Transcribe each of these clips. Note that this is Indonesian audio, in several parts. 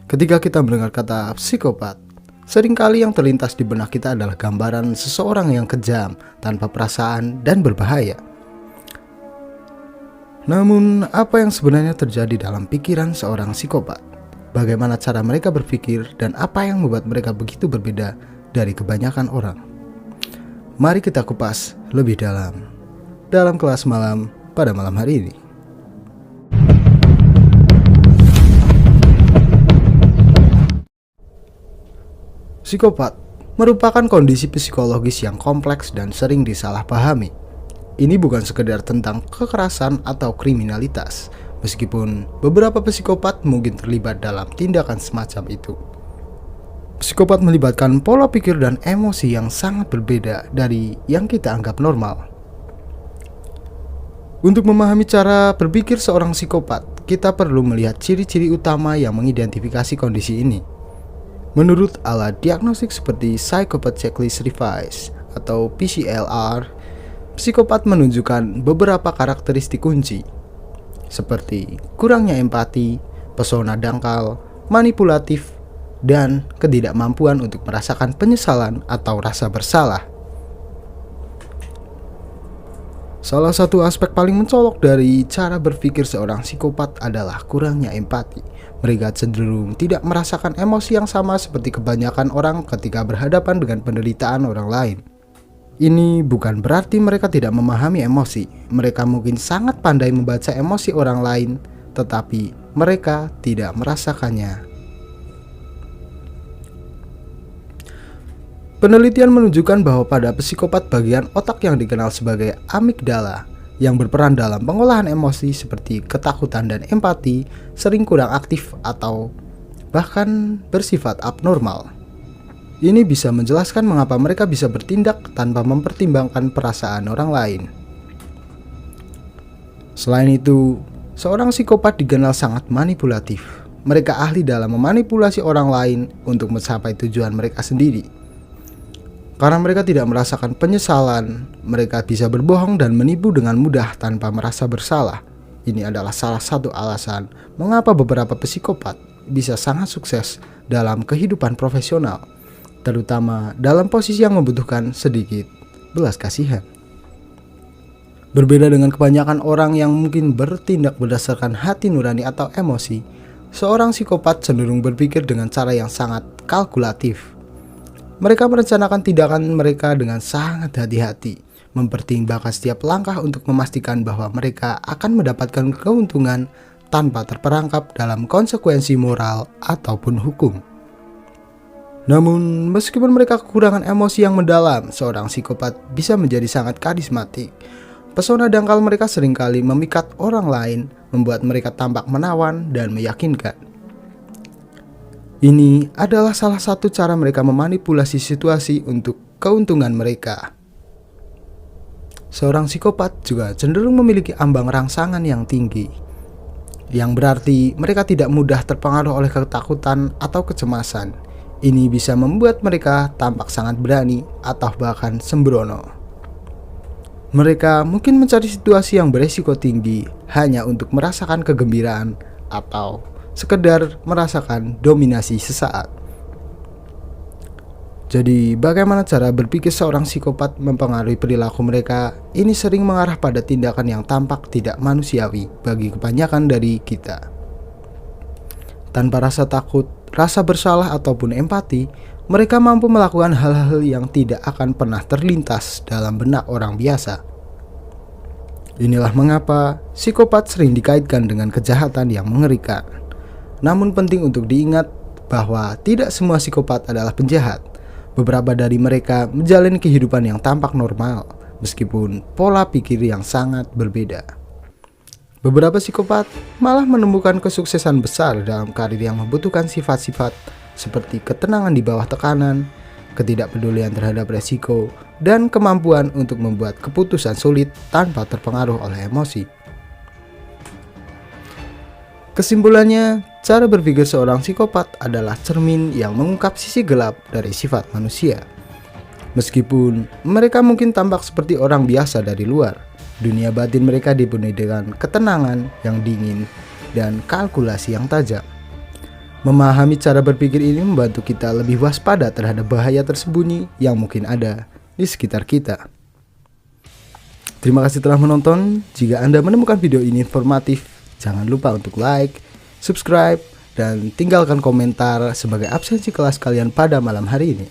Ketika kita mendengar kata psikopat, seringkali yang terlintas di benak kita adalah gambaran seseorang yang kejam, tanpa perasaan, dan berbahaya. Namun, apa yang sebenarnya terjadi dalam pikiran seorang psikopat? Bagaimana cara mereka berpikir dan apa yang membuat mereka begitu berbeda dari kebanyakan orang? Mari kita kupas lebih dalam kelas malam pada malam hari ini. Psikopat merupakan kondisi psikologis yang kompleks dan sering disalahpahami. Ini bukan sekedar tentang kekerasan atau kriminalitas, meskipun beberapa psikopat mungkin terlibat dalam tindakan semacam itu. Psikopat melibatkan pola pikir dan emosi yang sangat berbeda dari yang kita anggap normal. Untuk memahami cara berpikir seorang psikopat, kita perlu melihat ciri-ciri utama yang mengidentifikasi kondisi ini. Menurut alat diagnostik seperti Psychopath Checklist Revised atau PCLR, psikopat menunjukkan beberapa karakteristik kunci, seperti kurangnya empati, pesona dangkal, manipulatif, dan ketidakmampuan untuk merasakan penyesalan atau rasa bersalah. Salah satu aspek paling mencolok dari cara berpikir seorang psikopat adalah kurangnya empati. Mereka cenderung tidak merasakan emosi yang sama seperti kebanyakan orang ketika berhadapan dengan penderitaan orang lain. Ini bukan berarti mereka tidak memahami emosi. Mereka mungkin sangat pandai membaca emosi orang lain, tetapi mereka tidak merasakannya. Penelitian menunjukkan bahwa pada psikopat bagian otak yang dikenal sebagai amigdala yang berperan dalam pengolahan emosi seperti ketakutan dan empati sering kurang aktif atau bahkan bersifat abnormal. Ini bisa menjelaskan mengapa mereka bisa bertindak tanpa mempertimbangkan perasaan orang lain. Selain itu, seorang psikopat dikenal sangat manipulatif. Mereka ahli dalam memanipulasi orang lain untuk mencapai tujuan mereka sendiri. Karena mereka tidak merasakan penyesalan, mereka bisa berbohong dan menipu dengan mudah tanpa merasa bersalah. Ini adalah salah satu alasan mengapa beberapa psikopat bisa sangat sukses dalam kehidupan profesional, terutama dalam posisi yang membutuhkan sedikit belas kasihan. Berbeda dengan kebanyakan orang yang mungkin bertindak berdasarkan hati nurani atau emosi, seorang psikopat cenderung berpikir dengan cara yang sangat kalkulatif. Mereka merencanakan tindakan mereka dengan sangat hati-hati, mempertimbangkan setiap langkah untuk memastikan bahwa mereka akan mendapatkan keuntungan tanpa terperangkap dalam konsekuensi moral ataupun hukum. Namun, meskipun mereka kekurangan emosi yang mendalam, seorang psikopat bisa menjadi sangat karismatik. Pesona dangkal mereka seringkali memikat orang lain, membuat mereka tampak menawan dan meyakinkan. Ini adalah salah satu cara mereka memanipulasi situasi untuk keuntungan mereka. Seorang psikopat juga cenderung memiliki ambang rangsangan yang tinggi, yang berarti mereka tidak mudah terpengaruh oleh ketakutan atau kecemasan. Ini bisa membuat mereka tampak sangat berani atau bahkan sembrono. Mereka mungkin mencari situasi yang beresiko tinggi hanya untuk merasakan kegembiraan atau sekedar merasakan dominasi sesaat. Jadi, bagaimana cara berpikir seorang psikopat mempengaruhi perilaku mereka? Ini sering mengarah pada tindakan yang tampak tidak manusiawi bagi kebanyakan dari kita. Tanpa rasa takut, rasa bersalah ataupun empati, mereka mampu melakukan hal-hal yang tidak akan pernah terlintas dalam benak orang biasa. Inilah mengapa psikopat sering dikaitkan dengan kejahatan yang mengerikan. Namun penting untuk diingat bahwa tidak semua psikopat adalah penjahat. Beberapa dari mereka menjalani kehidupan yang tampak normal, meskipun pola pikir yang sangat berbeda. Beberapa psikopat malah menemukan kesuksesan besar dalam karir yang membutuhkan sifat-sifat seperti ketenangan di bawah tekanan, ketidakpedulian terhadap resiko, dan kemampuan untuk membuat keputusan sulit tanpa terpengaruh oleh emosi. Kesimpulannya, cara berpikir seorang psikopat adalah cermin yang mengungkap sisi gelap dari sifat manusia. Meskipun mereka mungkin tampak seperti orang biasa dari luar, dunia batin mereka dipenuhi dengan ketenangan yang dingin dan kalkulasi yang tajam. Memahami cara berpikir ini membantu kita lebih waspada terhadap bahaya tersembunyi yang mungkin ada di sekitar kita. Terima kasih telah menonton. Jika Anda menemukan video ini informatif, jangan lupa untuk like, subscribe, dan tinggalkan komentar sebagai absensi kelas kalian pada malam hari ini.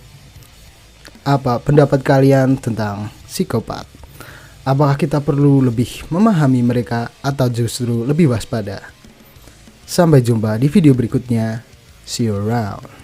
Apa pendapat kalian tentang psikopat? Apakah kita perlu lebih memahami mereka atau justru lebih waspada? Sampai jumpa di video berikutnya. See you around.